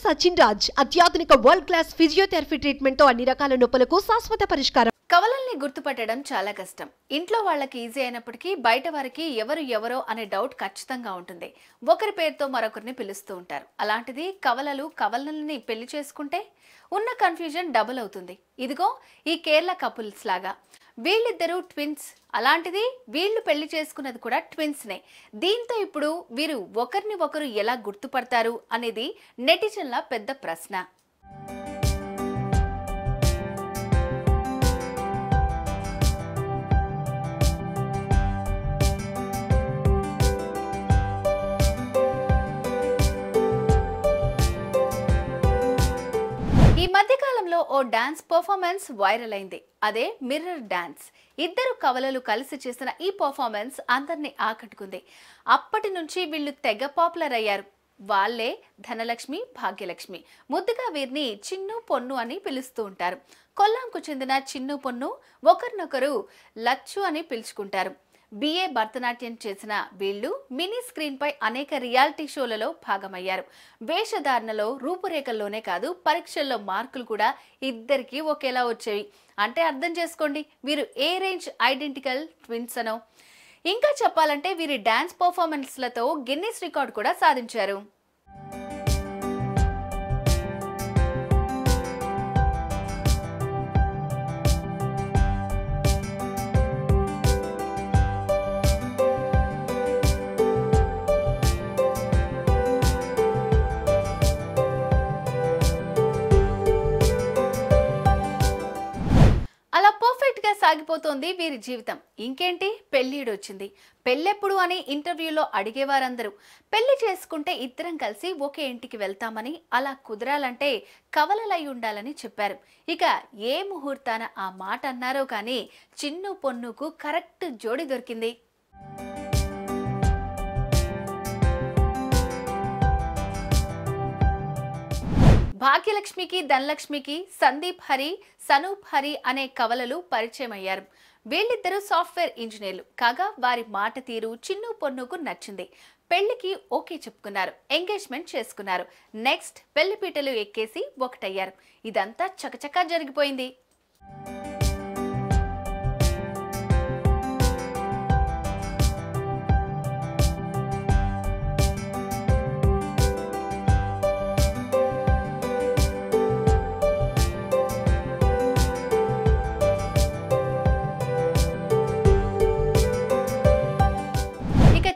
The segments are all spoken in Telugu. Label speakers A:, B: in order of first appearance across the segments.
A: సచిన్ రాజ్ అత్యాధునిక వరల్డ్ క్లాస్ ఫిజియోథెరపీ ట్రీట్మెంట్ తో అన్ని రకాల నొప్పులకు శాశ్వత పరిష్కారం.
B: కవలల్ని గుర్తుపట్టడం చాలా కష్టం. ఇంట్లో వాళ్ళకి ఈజీ అయినప్పటికీ బయట వారికి ఎవరో అనే డౌట్ ఖచ్చితంగా ఉంటుంది. ఒకరి పేరుతో మరొకరిని పిలుస్తూ ఉంటారు. అలాంటిది కవలల్ని పెళ్లి చేసుకుంటే ఉన్న కన్ఫ్యూజన్ డబుల్ అవుతుంది. ఇదిగో ఈ కేరళ కపుల్స్ లాగా వీళ్ళిద్దరూ ట్విన్స్. అలాంటిది వీళ్ళు పెళ్లి చేసుకున్నది కూడా ట్విన్స్నే. దీంతో ఇప్పుడు వీరు ఒకరిని ఒకరు ఎలా గుర్తుపడతారు అనేది నెటిజన్ల పెద్ద ప్రశ్న. ఈ మధ్యకాలంలో ఓ డాన్స్ పర్ఫార్మెన్స్ వైరల్ అయింది. అదే మిర్రర్ డాన్స్. ఇద్దరు కవలలు కలిసి చేసిన ఈ పర్ఫార్మెన్స్ అందరినీ ఆకట్టుకుంది. అప్పటి నుంచి వీళ్ళు తెగ పాపులర్ అయ్యారు. వాళ్ళే ధనలక్ష్మి, భాగ్యలక్ష్మి. ముద్దుగా వీరిని చిన్ను, పొన్ను అని పిలుస్తూ ఉంటారు. కొల్లాంకు చెందిన చిన్ను, పొన్ను ఒకరినొకరు లచ్చు అని పిలుచుకుంటారు. బిఏ భరతనాట్యం చేసిన వీళ్ళు మినీ స్క్రీన్ పై అనేక రియాలిటీ షోలలో భాగమయ్యారు. వేషధారణలో, రూపురేఖల్లోనే కాదు పరీక్షల్లో మార్కులు కూడా ఇద్దరికి ఒకేలా వచ్చేవి. అంటే అర్థం చేసుకోండి వీరు ఏ రేంజ్ ఐడెంటికల్ ట్విన్స్ అనో. ఇంకా చెప్పాలంటే వీరి డాన్స్ పర్ఫార్మెన్స్లతో గిన్నిస్ రికార్డ్ కూడా సాధించారు. అలా పర్ఫెక్ట్ గా సాగిపోతోంది వీరి జీవితం. ఇంకేంటి, పెళ్లిడొచ్చింది. పెళ్ళెప్పుడు అని ఇంటర్వ్యూలో అడిగేవారందరూ. పెళ్లి చేసుకుంటే ఇద్దరం కలిసి ఒకే ఇంటికి వెళ్తామని, అలా కుదరాలంటే కవలలై ఉండాలని చెప్పారు. ఇక ఏ ముహూర్తాన ఆ మాట అన్నారో కానీ చిన్ను, పొన్నుకు కరెక్ట్ జోడి దొరికింది. భాగ్యలక్ష్మికి, ధనలక్ష్మికి సందీప్ హరి, సనూప్ హరి అనే కవలలు పరిచయం అయ్యారు. వీళ్ళిద్దరూ సాఫ్ట్వేర్ ఇంజనీర్లు కాగా వారి మాట తీరు చిన్ను, పొన్నుకు నచ్చింది. పెళ్లికి ఓకే చెప్పుకున్నారు. ఎంగేజ్మెంట్ చేసుకున్నారు. నెక్స్ట్ పెళ్లిపీటలు ఎక్కేసి ఒకటయ్యారు. ఇదంతా చకచకా జరిగిపోయింది.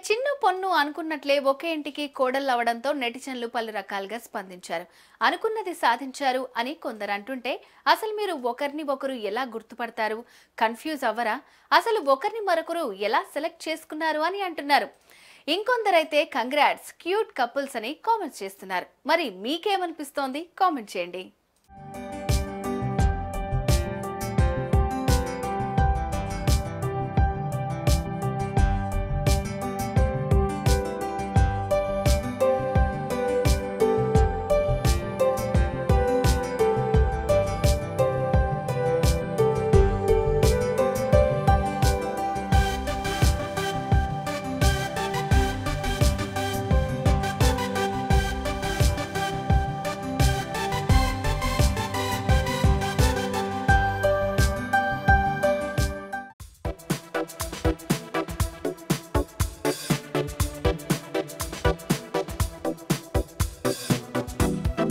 B: చిన్ను, పొన్ను అనుకున్నట్లే ఒకే ఇంటికి కోడళ్ళు అవడంతో నెటిజన్లు పలు రకాలుగా స్పందించారు. అనుకున్నది సాధించారు అని కొందరు అంటుంటే, అసలు మీరు ఒకరిని ఒకరు ఎలా గుర్తుపడతారు, కన్ఫ్యూజ్ అవ్వరా, అసలు ఒకరిని మరొకరు ఎలా సెలెక్ట్ చేసుకున్నారు అని అంటున్నారు. ఇంకొందరైతే కంగ్రాట్స్, క్యూట్ కపుల్స్ అని కామెంట్స్ చేస్తున్నారు. మరి మీకేమనిపిస్తోంది? కామెంట్ చేయండి.